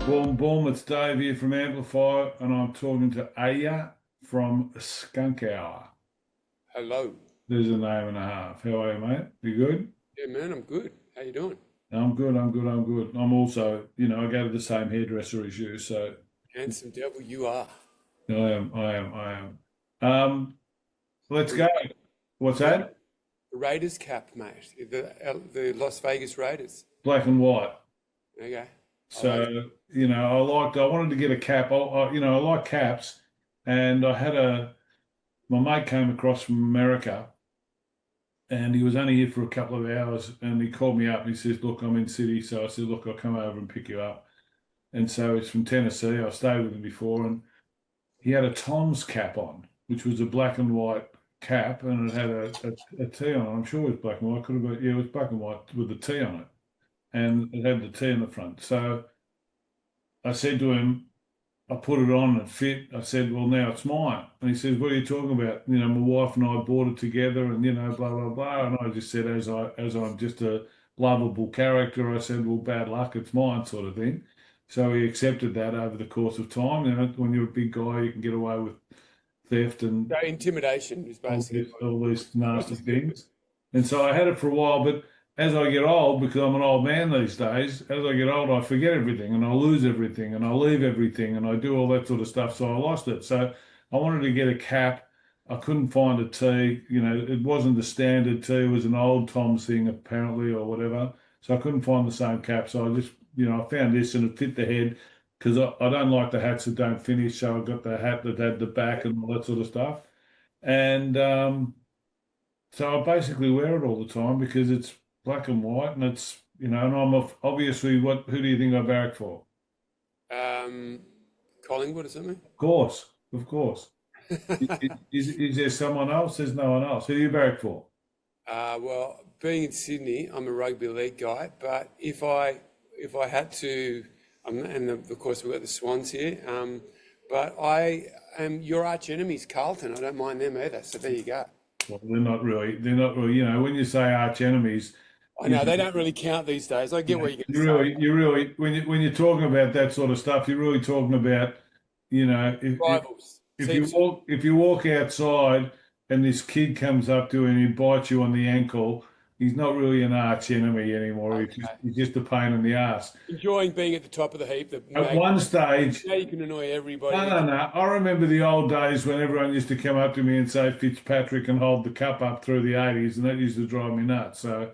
Boom, boom, it's Dave here from Amplify, and I'm talking to Aya from Skunkhour. Hello. There's a name and a half. How are you, mate? You good? Yeah, man, I'm good. How you doing? I'm good, I'm good, I'm good. I'm also, I go to the same hairdresser as you, so Handsome devil, you are. I am. Um, let's We're go. the What's Ra- that? Raiders cap, mate. The Las Vegas Raiders. Black and white. Okay, I like it. So, I wanted to get a cap. I like caps, and my mate came across from America and he was only here for a couple of hours and he called me up and he says, look, I'm in City. So I said, look, I'll come over and pick you up. And so he's from Tennessee. I've stayed with him before and he had a Tom's cap on, which was a black and white cap and it had a T on it. I'm sure it was black and white. Could have been, yeah, it was black and white with a T on it. And it had the T in the front. So I said to him, I put it on and it fit. I said, well, now it's mine. And he says, what are you talking about? My wife and I bought it together and, blah, blah, blah. And I just said, as I'm just a lovable character, I said, well, bad luck, it's mine sort of thing. So he accepted that over the course of time. When you're a big guy, you can get away with theft and So intimidation is basically all these what nasty it's good with. things. And so I had it for a while, but as I get old, because I'm an old man these days, as I get old, I forget everything and I lose everything and I leave everything and I do all that sort of stuff. So I lost it. So I wanted to get a cap. I couldn't find a T. It wasn't the standard T. It was an old Tom's thing apparently or whatever. So I couldn't find the same cap. So I just, I found this and it fit the head because I don't like the hats that don't finish. So I got the hat that had the back and all that sort of stuff. And so I basically wear it all the time because it's black and white and it's, and obviously who do you think I barrack for? Um, Collingwood or something? Of course, of course. Is there someone else? There's no one else. Who do you barrack for? Well, being in Sydney, I'm a rugby league guy, but if I had to, of course we've got the Swans here, but I am your arch enemies, Carlton. I don't mind them either. So there you go. Well, they're not really, when you say arch enemies, I know they don't really count these days. I get what you're going to say. you really, when you're talking about that sort of stuff, you're really talking about, Rivals, teams. if you walk outside and this kid comes up to you and he bites you on the ankle, he's not really an arch enemy anymore. Okay. He's just a pain in the ass. Enjoying being at the top of the heap. At one stage, Now you can annoy everybody. no. I remember the old days when everyone used to come up to me and say Fitzpatrick and hold the cup up through the 80s, and that used to drive me nuts. So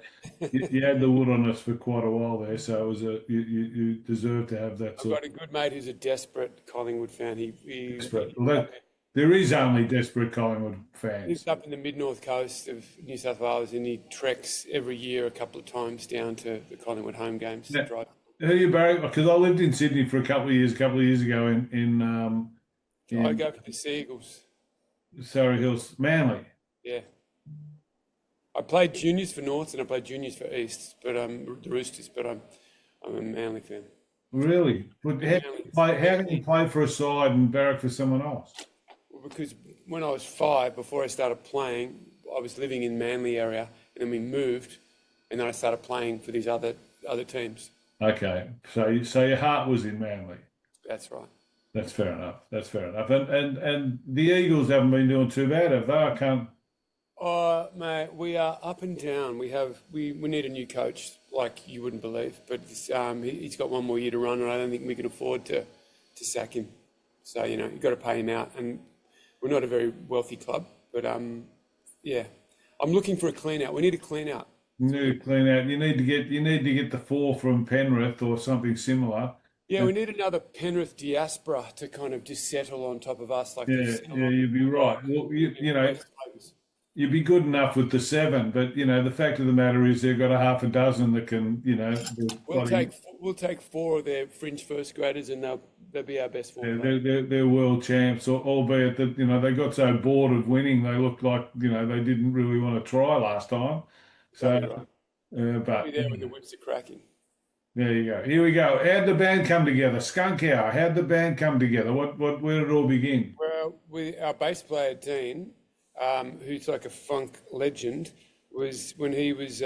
you had the wood on us for quite a while there. So it was you deserve to have that I've sort got a good mate who's a desperate Collingwood fan. of. There is only desperate Collingwood He's fans. up in the mid-north coast of New South Wales, and he treks every year a couple of times down to the Collingwood home games to Now, drive. who you Barry? Because I lived in Sydney for a couple of years ago I in go for the Seagulls. Surrey Hills, Manly. Yeah, I played juniors for Norths and I played juniors for East, but the Roosters. But I'm a Manly fan. Really? But how can you play for a side and barrack for someone else? Because when I was 5, before I started playing, I was living in Manly area, and then we moved, and then I started playing for these other teams. Okay, so your heart was in Manly. That's right. That's fair enough. That's fair enough. And the Eagles haven't been doing too bad, have they? I can't. Mate, we are up and down. We need a new coach, like you wouldn't believe. But he's got one more year to run, and I don't think we can afford to sack him. So you've got to pay him out, and we're not a very wealthy club. But yeah, I'm looking for a clean out. We need a clean out. You need to clean out. You need to get the 4 from Penrith or something similar. Yeah, we need another Penrith diaspora to kind of just settle on top of us, like Yeah, this. yeah, you'd be right. Well, you'd be good enough with the 7, but the fact of the matter is they've got a half a dozen that can, We'll take 4 of their fringe first graders, and they'll be our best 4 yeah, players. they're world champs, albeit that they got so bored of winning, they looked like they didn't really want to try last time. So, Totally right. We'll be but there when the whips are cracking. there you go. Here we go. How'd the band come together? Skunkhour. How'd the band come together? Where did it all begin? Well, our bass player Dean, who's like a funk legend, was when he was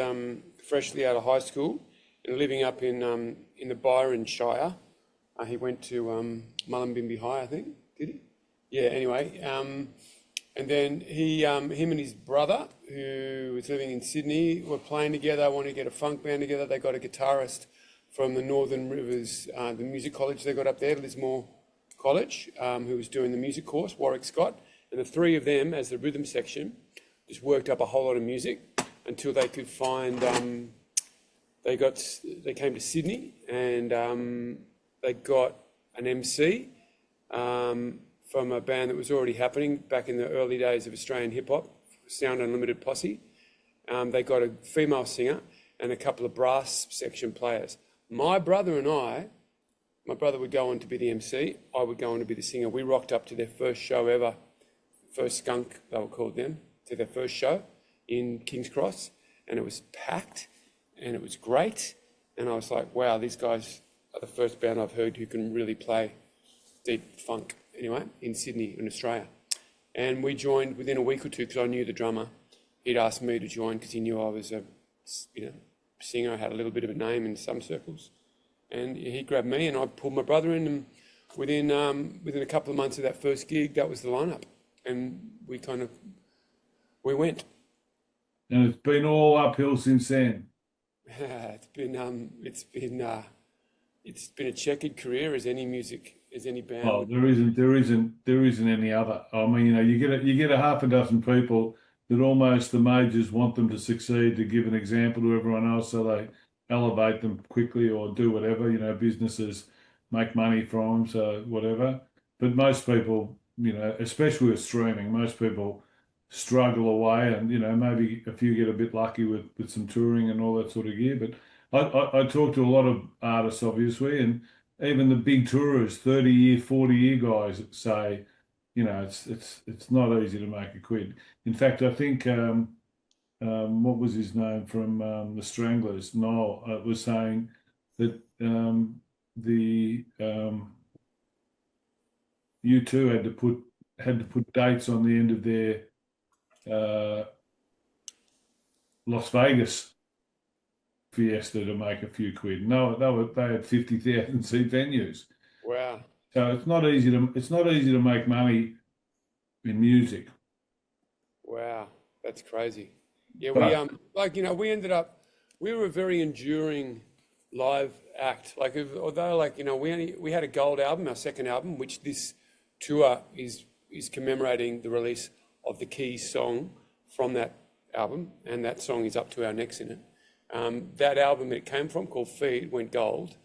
freshly out of high school and living up in the Byron Shire. He went to Mullumbimby High, I think. Did he? Yeah. Anyway, and then him and his brother, who was living in Sydney, were playing together. Wanted to get a funk band together. They got a guitarist from the Northern Rivers, the music college they got up there, Lismore College, who was doing the music course, Warwick Scott. And the three of them, as the rhythm section, just worked up a whole lot of music until they could find. They came to Sydney and they got an MC from a band that was already happening back in the early days of Australian hip hop, Sound Unlimited Posse. They got a female singer and a couple of brass section players. My brother would go on to be the MC. I would go on to be the singer. We rocked up to their first show ever, first Skunk, they were called then, to their first show in King's Cross, and it was packed and it was great. And I was like, wow, these guys are the first band I've heard who can really play deep funk, anyway, in Sydney, in Australia. And we joined within a week or two because I knew the drummer. He'd asked me to join because he knew I was a singer. I had a little bit of a name in some circles. And he grabbed me and I pulled my brother in, and within a couple of months of that first gig, that was the lineup. And we went. And it's been all uphill since then. It's been a checkered career as any band. Oh, there isn't any other. I mean, you get a half a dozen people that almost the majors want them to succeed to give an example to everyone else, so they elevate them quickly or do whatever. Businesses make money from them, so whatever. But most people, especially with streaming, most people struggle away, and maybe a few get a bit lucky with some touring and all that sort of gear. But I talk to a lot of artists, obviously, and even the big tourers, 30-year, 40-year guys say, it's not easy to make a quid. In fact, I think what was his name from the Stranglers, Noel, was saying that the U2 had to put dates on the end of their Las Vegas fiesta to make a few quid. No, they had 50,000 seat venues. Wow. So it's not easy to make money in music. Wow, that's crazy. Yeah, But, we were a very enduring live act. Although we had a gold album, our second album, which this tour is commemorating the release of the key song from that album, and that song is Up to Our Necks in it. That album it came from, called Feed, went gold.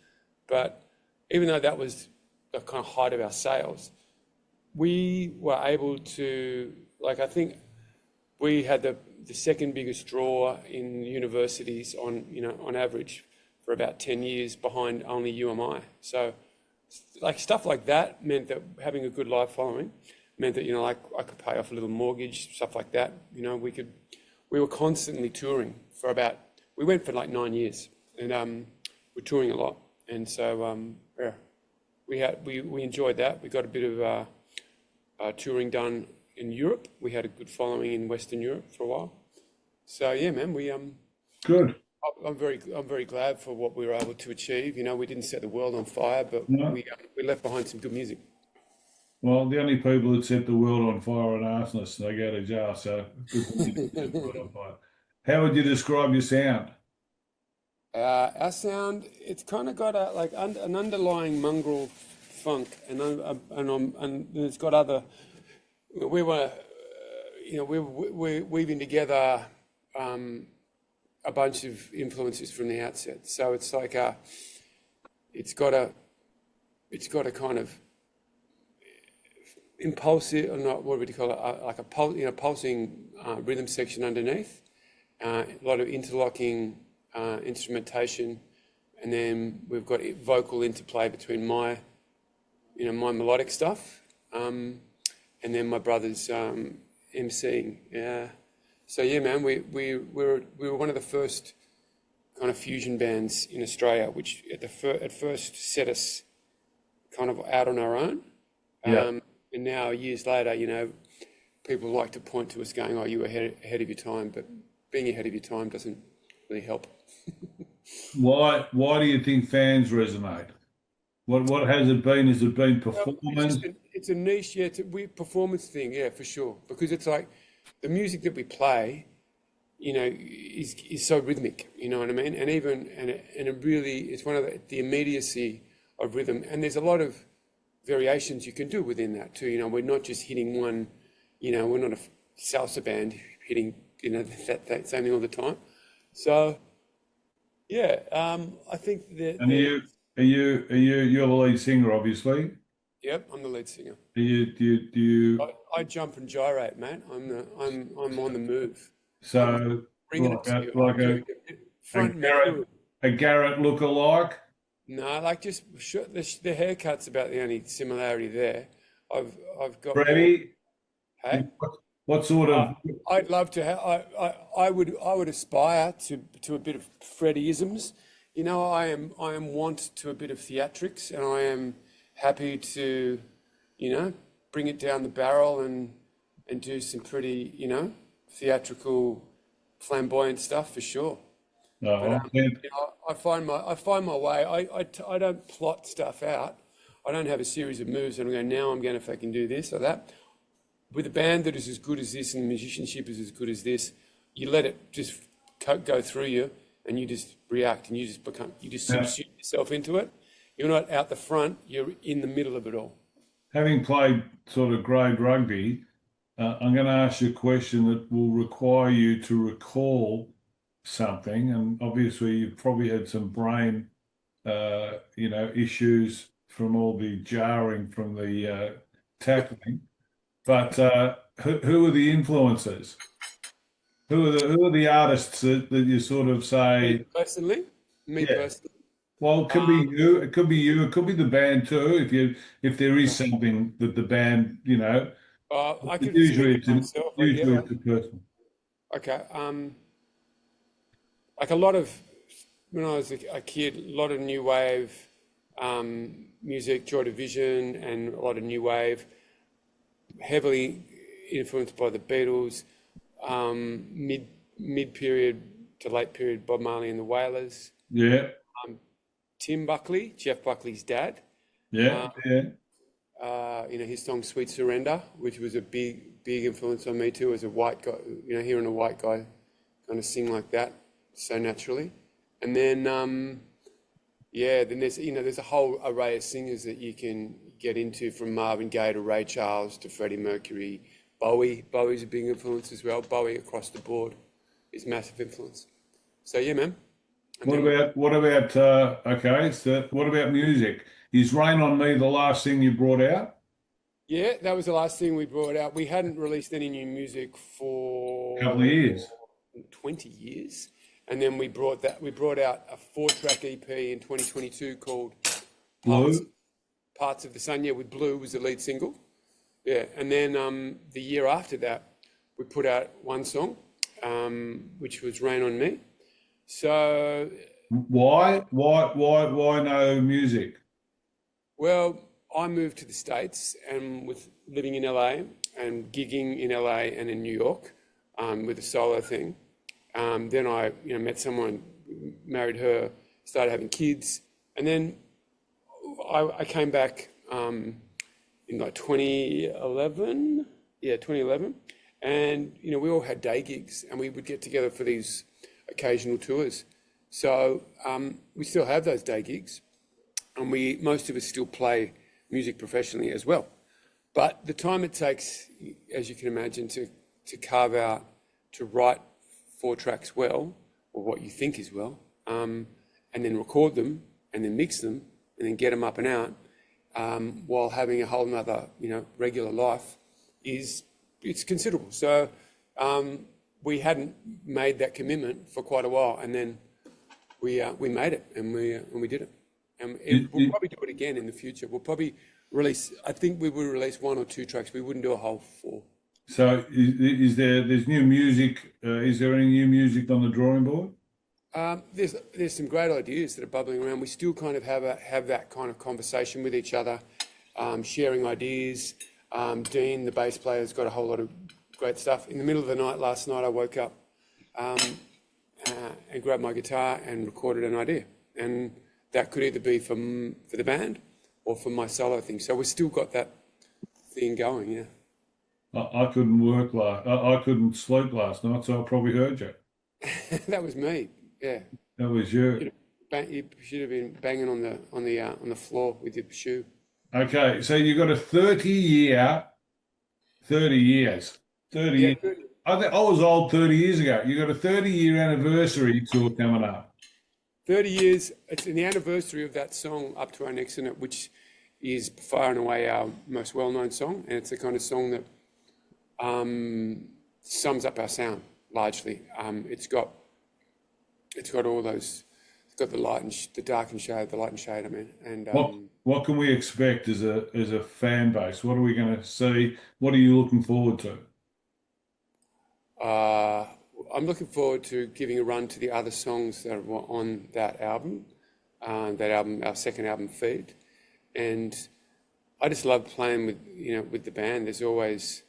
But even though that was the kind of height of our sales, we were able to, I think we had the second biggest draw in universities on average for about 10 years, behind only UMI. So stuff like that meant that having a good live following meant that, I could pay off a little mortgage, stuff like that. We were constantly touring we went for 9 years, and we're touring a lot. And so, we enjoyed that. We got a bit of touring done in Europe. We had a good following in Western Europe for a while. So yeah, man, good. I'm very glad for what we were able to achieve. We didn't set the world on fire, but No. we left behind some good music. Well, the only people that set the world on fire are arsonists. They go to jail, so good for you to set the world on fire. How would you describe your sound? Our sound, it's kind of got an underlying mongrel funk, and it's got other. We were, we're weaving together a bunch of influences from the outset. So it's it's got a kind of impulsive, or not, what would you call it? Pulsing rhythm section underneath. A lot of interlocking instrumentation, and then we've got vocal interplay between my melodic stuff, and then my brother's emceeing. Yeah. So yeah, man, we were one of the first kind of fusion bands in Australia, which at first set us kind of out on our own. Yeah. And now, years later, people like to point to us going, "Oh, you were ahead of your time," but being ahead of your time doesn't really help. Why do you think fans resonate? What has it been? Has it been Well, it's performance? just it's a niche, yeah, it's a weird performance thing, yeah, for sure. Because it's like the music that we play, is so rhythmic. You know what I mean? And even and it really it's one of the immediacy of rhythm. And there's a lot of variations you can do within that too. We're not just hitting one. We're not a salsa band hitting that same thing all the time. So yeah, I think that And you're the lead singer, obviously. yep, I'm the lead singer. Do you I jump and gyrate, mate. I'm on the move. I'm so bringing it like to a you. I'm like doing a, it a front Garrett man. a Garrett look-alike? No, like just the haircut's about the only similarity there. I've got more. Freddie, Hey, what sort uh, of I'd love to have. I would aspire to a bit of Freddieisms. I am want to a bit of theatrics, and I am happy to, bring it down the barrel and do some pretty, theatrical, flamboyant stuff for sure. But no, I find my way. I don't plot stuff out. I don't have a series of moves and I go, now I'm going to fucking do this or that. With a band that is as good as this and the musicianship is as good as this, you let it just go through you and you just react and you just uh, subsume yourself into it. You're not out the front, you're in the middle of it all. having played sort of grade rugby, I'm going to ask you a question that will require you to recall something, and obviously you've probably had some brain, issues from all the jarring from the tackling. But who are the influences? Who are the artists that you sort of Me say, personally, me yeah? personally, Well, it could be um, you. It could be you. It could be the band too. If there is something that the band, I but could speak for myself. usually it's a person. Okay. Like a lot of when I was a kid, a lot of new wave music, Joy Division, and a lot of new wave, heavily influenced by the Beatles, mid period to late period, Bob Marley and the Wailers, Yeah, Tim Buckley, Jeff Buckley's dad. yeah, Uh, yeah. his song "Sweet Surrender," which was a big influence on me too, as a white guy. Hearing a white guy kind of sing like that so naturally. And then, then there's a whole array of singers that you can get into, from Marvin Gaye to Ray Charles to Freddie Mercury, Bowie. Bowie's a big influence as well. Bowie across the board is massive influence. So yeah, man. And What then about okay? So what about music? Is "Rain on Me" the last thing you brought out? yeah, that was the last thing we brought out. We hadn't released any new music A couple of for years. 20 years. And then we brought out a 4-track EP in 2022 called Parts Blue. Parts of the Sun. Yeah, with Blue was the lead single. Yeah, and then the year after that, we put out one song, which was Rain on Me. So, Why no music? well, I moved to the States and with living in LA and gigging in LA and in New York with a solo thing. Then I, met someone, married her, started having kids, and then I came back in like 2011. Yeah, 2011, and we all had day gigs, and we would get together for these occasional tours. So we still have those day gigs, and most of us still play music professionally as well. But the time it takes, as you can imagine, to carve out, to write 4 tracks well, or what you think is well, and then record them, and then mix them, and then get them up and out, while having a whole nother, regular life, it's considerable. So we hadn't made that commitment for quite a while, and then we made it, and we did it, and You- we'll you- probably do it again in the future. We'll probably release. I think we will release 1 or 2 tracks. We wouldn't do a whole 4. So there's new music? Is there any new music on the drawing board? There's some great ideas that are bubbling around. We still kind of have that kind of conversation with each other, sharing ideas. Dean, the bass player, has got a whole lot of great stuff. In the middle of the night last night, I woke up um, and grabbed my guitar and recorded an idea, and that could either be for the band, or for my solo thing. So we've still got that thing going. Yeah, I couldn't work I couldn't sleep last night, so I probably heard you. that was me. Yeah, That was you. you should have been banging on the floor with your shoe. Okay, so you got a 30 years, 30 Yeah, years. I think I was old 30 years ago. You got a 30-year anniversary tour coming up. 30 years. It's in the anniversary of that song, Up to Our Necks in It, which is far and away our most well-known song, and it's the kind of song that sums up our sound largely. It's got all those. It's got the light and the dark and shade, the light and shade. I mean, and What can we expect as a fan base? What are we going to see? What are you looking forward to? I'm looking forward to giving a run to the other songs that are on that album. Our second album, Feed, and I just love playing with the band. There's always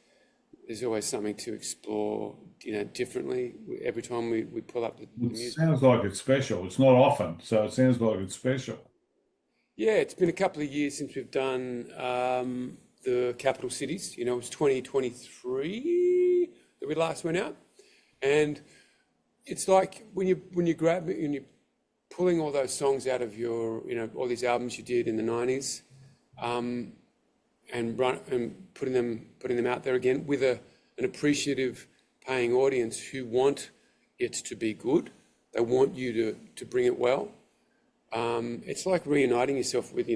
something to explore, differently every time we pull up the It music. sounds like it's special. It's not often, so it sounds like it's special. Yeah, it's been a couple of years since we've done the capital cities. It was 2023 that we last went out, and it's like when you grab it and you're pulling all those songs out of your all these albums you did in the 90s, and putting them out there again with an appreciative paying audience who want it to be good. They want you to bring it well. It's like reuniting yourself with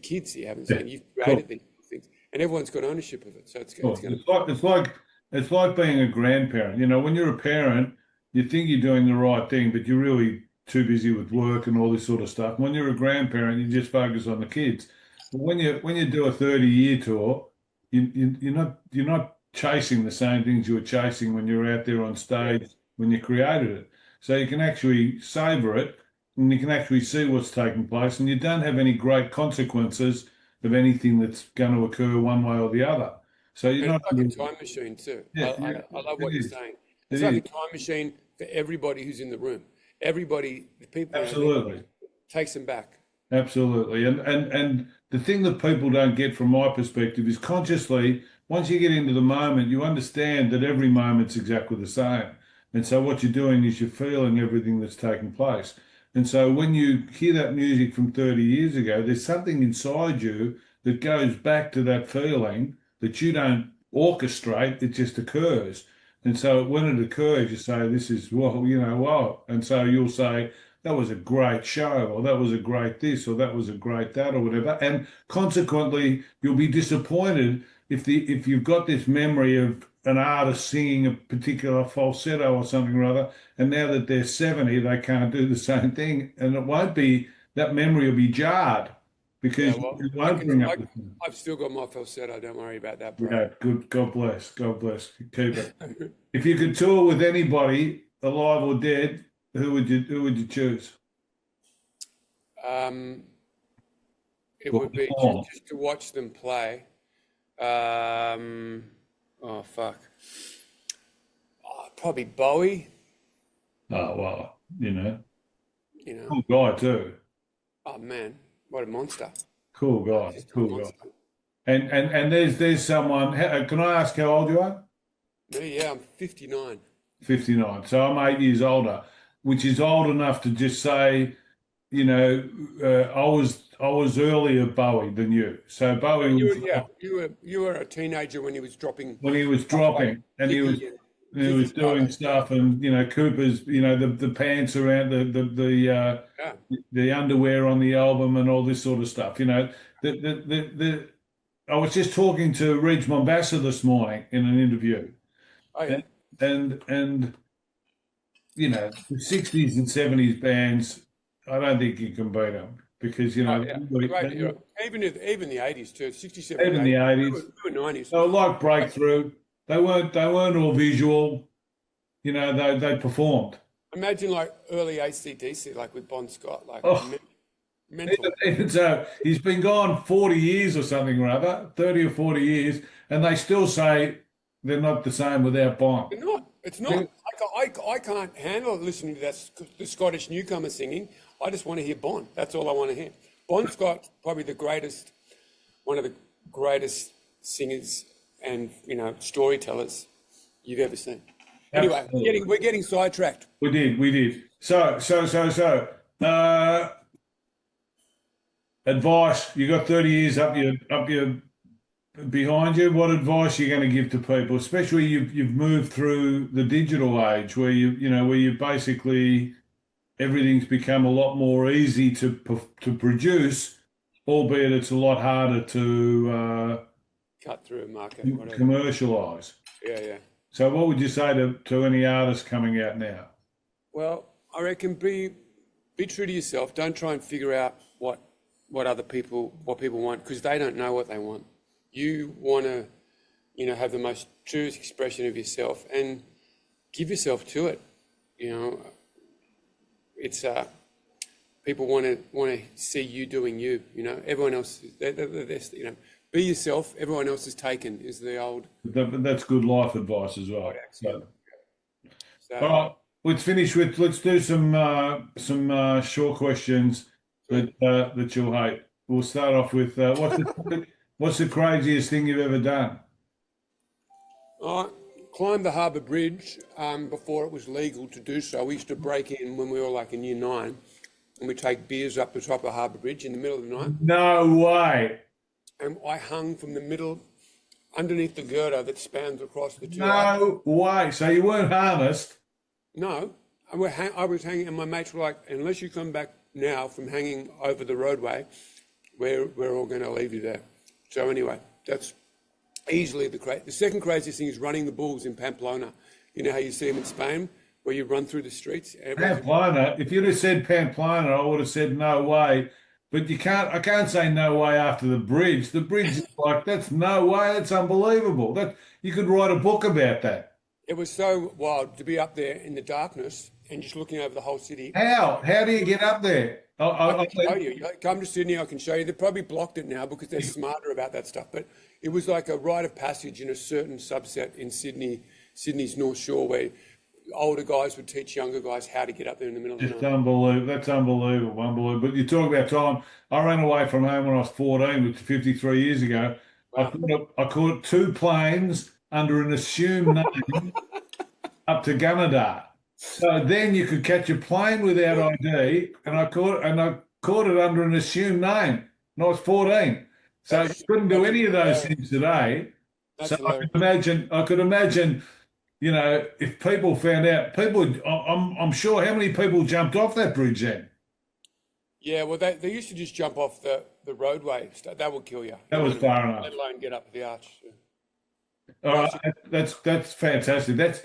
kids you haven't seen. You've created these things, and everyone's got ownership of it. So it's going to. It's like being a grandparent. When you're a parent, you think you're doing the right thing, but you're really too busy with work and all this sort of stuff. When you're a grandparent, you just focus on the kids. But when you do a 30-year tour, you're not chasing the same things you were chasing when you were out there on stage when you created it. So you can actually savor it, and you can actually see what's taking place, and you don't have any great consequences of anything that's going to occur one way or the other. So you're And not. it's like a time machine too. Yeah, I love what you're saying. It's It like a is. time machine for everybody who's in the room. Everybody, the people, Absolutely. takes them back. Absolutely. And the thing that people don't get from my perspective is consciously, once you get into the moment, you understand that every moment's exactly the same. And so what you're doing is you're feeling everything that's taking place. And so when you hear that music from 30 years ago, there's something inside you that goes back to that feeling that you don't orchestrate, it just occurs. And so when it occurs, you say, this is, well, what? And so you'll say, that was a great show, or that was a great this, or that was a great that, or whatever. And consequently, you'll be disappointed if you've got this memory of an artist singing a particular falsetto or something or other, and now that they're 70, they can't do the same thing. And it won't be, that memory will be jarred Yeah, because well, it won't bring up the thing. I've still got my falsetto. Don't worry about that, bro. Yeah, good. God bless. God bless. Keep it. If you could tour with anybody, alive or dead, who would you choose? It Well, would be perform. just to watch them play. Oh fuck. Probably Bowie. Oh, well, You know. cool guy too. Oh man, what a monster! Cool guy. Just a Cool guy. monster. And there's someone. Can I ask how old you are? Me, yeah, I'm 59. 59. So I'm 8 years older, which is old enough to just say, I was earlier Bowie than you. So Bowie You was were, yeah, you were a teenager when he was dropping when he was stuff like dropping and he was Kiki and he Kiki was doing Farlow stuff. stuff, and Cooper's, the pants around Yeah. the underwear on the album and all this sort of stuff. I was just talking to Reg Mombassa this morning in an interview, Oh yeah. and and the 60s and 70s bands, I don't think you can beat them because Oh yeah. Great era. Even the 80s too. 67, even the 80s. 80s, We were 90s. they were like Breakthrough. They weren't all visual. They performed. Imagine like early AC/DC, like with Bon Scott, like Oh, mental. even so, he's been gone 40 years or something or other, 30 or 40 years, and they still say they're not the same without Bond. It's not. It's not. I can't handle listening to the Scottish newcomer singing. I just want to hear Bon. That's all I want to hear. Bon Scott, probably one of the greatest singers and storytellers you've ever seen. Anyway, Absolutely. we're getting sidetracked. We did. So. Advice. You got 30 years up your behind you. What advice are you going to give to people, especially you've moved through the digital age where you basically everything's become a lot more easy to produce, albeit it's a lot harder to Cut through a market, whatever. commercialize. Yeah. So what would you say to any artists coming out now? Well, I reckon be true to yourself. Don't try and figure out what people want, because they don't know what they want. You want to, have the most truest expression of yourself and give yourself to it. It's people want to see you doing you. Everyone else, be yourself. Everyone else is taken. Is the old. That's good life advice as well. So, all right, let's do some short questions that you'll hate. We'll start off with what's the craziest thing you've ever done? I climbed the Harbour Bridge before it was legal to do so. We used to break in when we were like in year 9, and we'd take beers up the top of Harbour Bridge in the middle of the night. No way. And I hung from the middle, underneath the girder that spans across the two. No way. So you weren't harnessed? No. I was hanging, and my mates were like, unless you come back now from hanging over the roadway, we're all going to leave you there. So anyway, that's easily the second craziest thing is running the bulls in Pamplona. You know how you see them in Spain, where you run through the streets? Pamplona? If you'd have said Pamplona, I would have said no way. But I can't say no way after the bridge. The bridge is like, that's no way. That's unbelievable. You could write a book about that. It was so wild to be up there in the darkness and just looking over the whole city. How? How do you get up there? I can show you. Come to Sydney, I can show you. They've probably blocked it now because they're smarter about that stuff. But it was like a rite of passage in a certain subset in Sydney's North Shore, where older guys would teach younger guys how to get up there in the middle of the night. Just unbelievable. That's unbelievable. But you talk about time. I ran away from home when I was 14, which is 53 years ago. Wow. I caught 2 planes under an assumed name up to Gunnedah. So then you could catch a plane without ID, and I caught it under an assumed name. And I was 14. So you couldn't do any of those things today. So I could imagine, if people found out, I'm sure how many people jumped off that bridge then? Yeah, well, they used to just jump off the roadway. That would kill you. That was far enough. Let alone get up the arch. Yeah. All right, that's fantastic.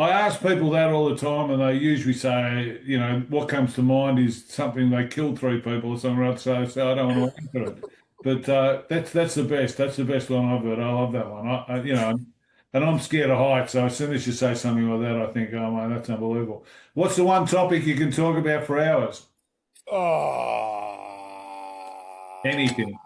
I ask people that all the time, and they usually say, what comes to mind is something they killed 3 people or something else. So I don't want to answer it. But that's the best. That's the best one I've heard. I love that one. And I'm scared of heights. So as soon as you say something like that, I think, oh man, that's unbelievable. What's the one topic you can talk about for hours? Anything.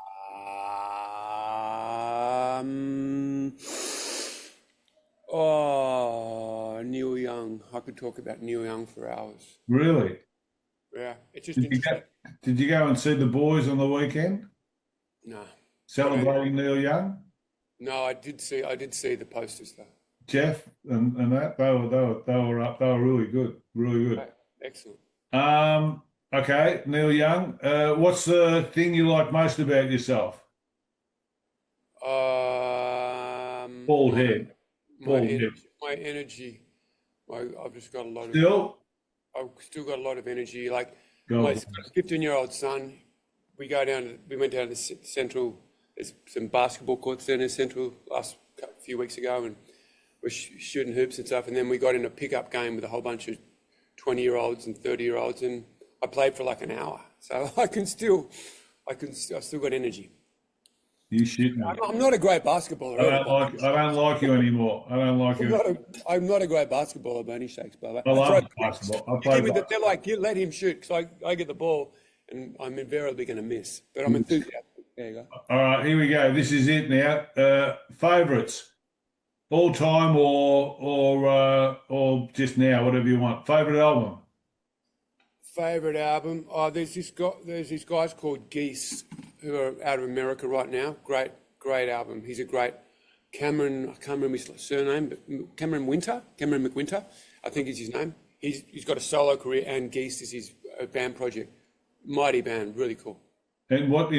Neil Young. I could talk about Neil Young for hours. Really? Yeah, it's just interesting. Did you go and see the boys on the weekend? No. Celebrating Neil Young? No, I did see the posters though. Jeff and that they were up. They were really good, really good. Right. Excellent. Okay, Neil Young. What's the thing you like most about yourself? Bald head. My energy. I've just got a lot of. I've still got a lot of energy. Like my 15-year-old son, we went down to Central. There's some basketball courts down in Central last few weeks ago, and we're shooting hoops and stuff. And then we got in a pickup game with a whole bunch of 20-year-olds and 30-year-olds, and I played for like an hour. So I've still got energy. You shoot me. I'm not a great basketballer. I don't like you anymore. I don't like you. I'm not a great basketballer by any shakes, brother. I love basketball. They're like, let him shoot, because I get the ball and I'm invariably going to miss. But I'm enthusiastic. There you go. All right, here we go. This is it now. Favourites, all time or just now, whatever you want. Favourite album? Favorite album? Oh, there's these guys called Geese who are out of America right now. Great album. He's a great Cameron. I can't remember his surname, but Cameron McWinter, I think is his name. He's got a solo career, and Geese is his band project. Mighty band, really cool. And what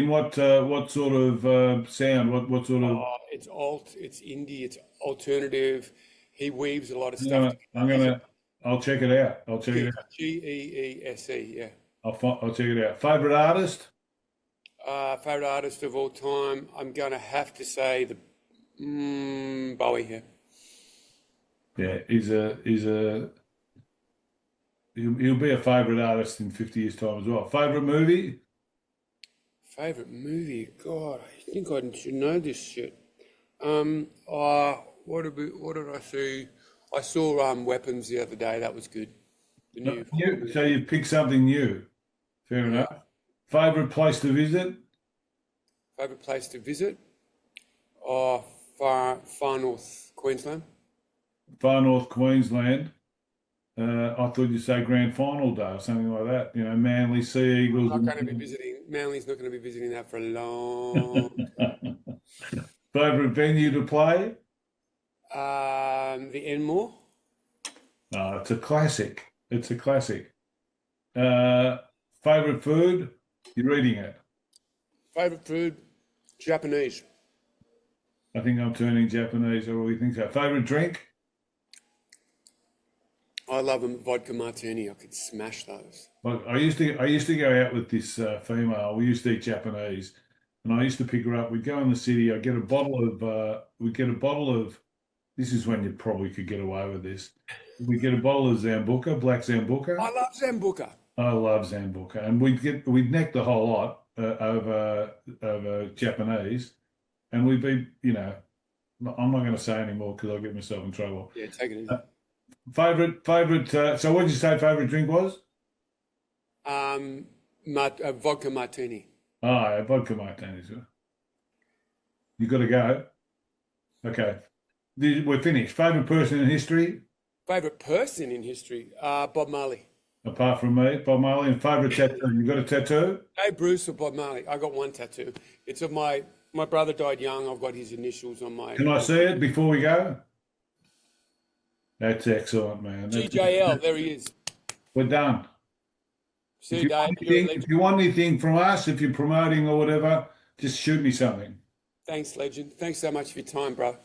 sort of sound? What sort of? Oh, it's alt, it's indie, it's alternative. He weaves a lot of I'm stuff gonna, I'm together. gonna, I'll check it out. I'll check it out. Geese, yeah. I'll check it out. Favorite artist? Favorite artist of all time, I'm gonna have to say the Bowie here. Yeah, he'll be a favorite artist in 50 years' time as well. Favorite movie? Favorite movie? God, I think I should know this shit. What did I see? I saw Weapons the other day. That was good. The new So you picked something new. Fair enough. Favorite place to visit? favorite place to visit? Oh, far north Queensland. Far North Queensland. I thought you'd say Grand Final Day or something like that. You know, Manly, Sea Eagles. Not going to be visiting. Manly's not going to be visiting that for a long. Favorite venue to play? The Enmore. Oh, it's a classic. It's a classic. Favorite food? You're eating it. Favorite food? Japanese. I think I'm turning Japanese. I really think so. Favorite drink? I love a vodka martini. I could smash those. Well, I used to go out with this female. We used to eat Japanese, and I used to pick her up. We'd go in the city. I'd get a bottle of. We'd get a bottle of. This is when you probably could get away with this. We'd get a bottle of Zambuca, black Zambuca. I love Zambuca. I love Zambuca, and we'd neck the whole lot over Japanese, and we'd be, I'm not going to say anymore because I'll get myself in trouble. Yeah, take it easy. Favorite. So what did you say? Favorite drink was? Vodka martini. Oh, yeah, vodka martinis. You got to go. Okay, we're finished. Favorite person in history, Favorite person in history? Bob Marley. apart from me, Bob Marley. And favorite tattoo. You got a tattoo? Hey, Bruce or Bob Marley? I got one tattoo. It's of my brother died young. I've got his initials on my. Can I see it before we go? That's excellent, man. GJL. There he is. We're done. See you, Dave. You're a If legend. you want anything from us, if you're promoting or whatever, just shoot me something. Thanks, legend. Thanks so much for your time, bro.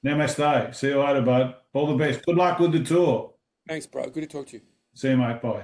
Namaste. See you later, bud. All the best. Good luck with the tour. Thanks, bro. Good to talk to you. See you, mate. Bye.